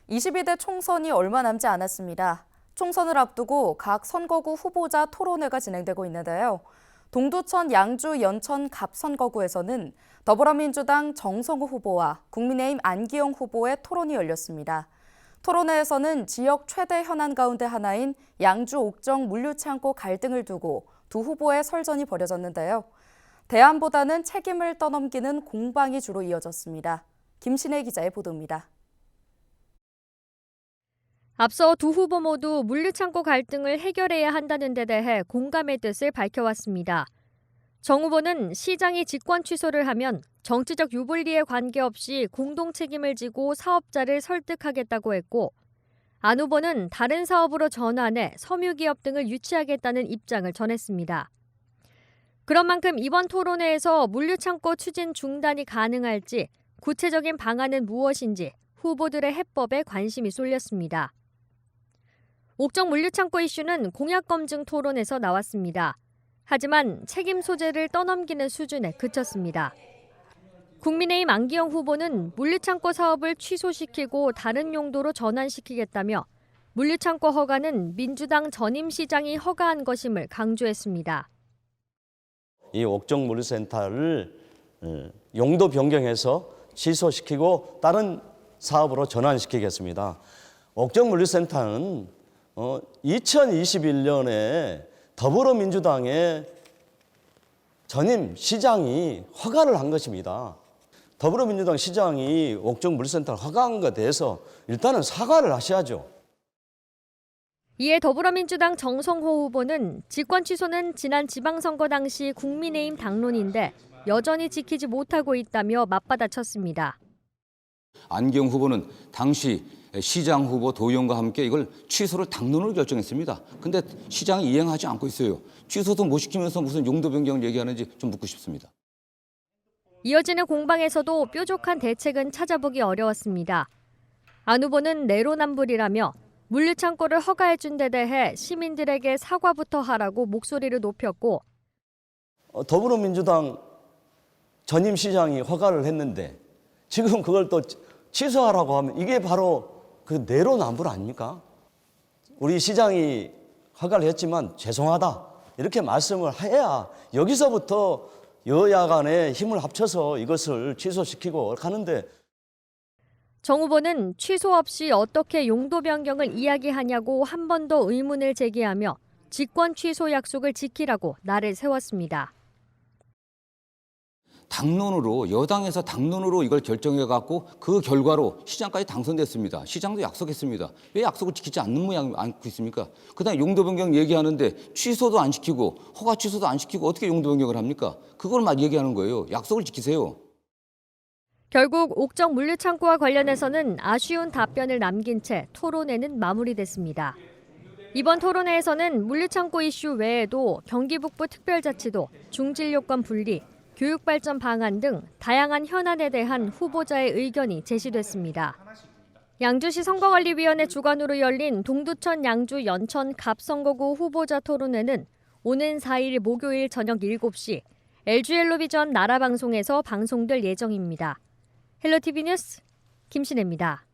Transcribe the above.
22대 총선이 얼마 남지 않았습니다. 총선을 앞두고 각 선거구 후보자 토론회가 진행되고 있는데요. 동두천, 양주, 연천, 갑 선거구에서는 더불어민주당 정성호 후보와 국민의힘 안기영 후보의 토론이 열렸습니다. 토론회에서는 지역 최대 현안 가운데 하나인 양주 옥정 물류창고 갈등을 두고 두 후보의 설전이 벌어졌는데요. 대안보다는 책임을 떠넘기는 공방이 주로 이어졌습니다. 김신혜 기자의 보도입니다. 앞서 두 후보 모두 물류창고 갈등을 해결해야 한다는 데 대해 공감의 뜻을 밝혀왔습니다. 정 후보는 시장이 직권 취소를 하면 정치적 유불리에 관계없이 공동 책임을 지고 사업자를 설득하겠다고 했고, 안 후보는 다른 사업으로 전환해 섬유기업 등을 유치하겠다는 입장을 전했습니다. 그런 만큼 이번 토론회에서 물류창고 추진 중단이 가능할지, 구체적인 방안은 무엇인지 후보들의 해법에 관심이 쏠렸습니다. 옥정 물류창고 이슈는 공약검증 토론에서 나왔습니다. 하지만 책임 소재를 떠넘기는 수준에 그쳤습니다. 국민의힘 안기영 후보는 물류창고 사업을 취소시키고 다른 용도로 전환시키겠다며 물류창고 허가는 민주당 전임 시장이 허가한 것임을 강조했습니다. 이 옥정 물류센터를 용도 변경해서 취소시키고 다른 사업으로 전환시키겠습니다. 옥정 물류센터는 2021년에 더불어민주당의 전임 시장이 허가를 한 것입니다. 더불어민주당 시장이 옥정 물류센터를 허가한 것에 대해서 일단은 사과를 하셔야죠. 이에 더불어민주당 정성호 후보는 직권 취소는 지난 지방선거 당시 국민의힘 당론인데 여전히 지키지 못하고 있다며 맞받아쳤습니다. 안기영 후보는 당시 시장 후보 도의원과 함께 이걸 취소를 당론으로 결정했습니다. 근데 시장이 이행하지 않고 있어요. 취소도 못 시키면서 무슨 용도 변경을 얘기하는지 좀 묻고 싶습니다. 이어지는 공방에서도 뾰족한 대책은 찾아보기 어려웠습니다. 안 후보는 내로남불이라며 물류창고를 허가해준 데 대해 시민들에게 사과부터 하라고 목소리를 높였고, 더불어민주당 전임 시장이 허가를 했는데 지금 그걸 또 취소하라고 하면 이게 바로 그 내로남불 아닙니까? 우리 시장이 허가를 했지만 죄송하다 이렇게 말씀을 해야 여기서부터 여야 간에 힘을 합쳐서 이것을 취소시키고 가는데, 정 후보는 취소 없이 어떻게 용도 변경을 이야기하냐고 한 번 더 의문을 제기하며 직권 취소 약속을 지키라고 날을 세웠습니다. 당론으로 여당에서 당론으로 이걸 결정해갖고 그 결과로 시장까지 당선됐습니다. 시장도 약속했습니다. 왜 약속을 지키지 않는 모양 않고 있습니까? 그다음에 용도 변경 얘기하는데 취소도 안 시키고 허가 취소도 안 시키고 어떻게 용도 변경을 합니까? 그걸 막 얘기하는 거예요. 약속을 지키세요. 결국 옥정 물류창고와 관련해서는 아쉬운 답변을 남긴 채 토론회는 마무리됐습니다. 이번 토론회에서는 물류창고 이슈 외에도 경기 북부 특별자치도, 중진료권 분리, 교육발전 방안 등 다양한 현안에 대한 후보자의 의견이 제시됐습니다. 양주시 선거관리위원회 주관으로 열린 동두천, 양주, 연천, 갑 선거구 후보자 토론회는 오는 4일 목요일 저녁 7시 LG엘로비전 나라방송에서 방송될 예정입니다. 헬로티비 뉴스 김신혜입니다.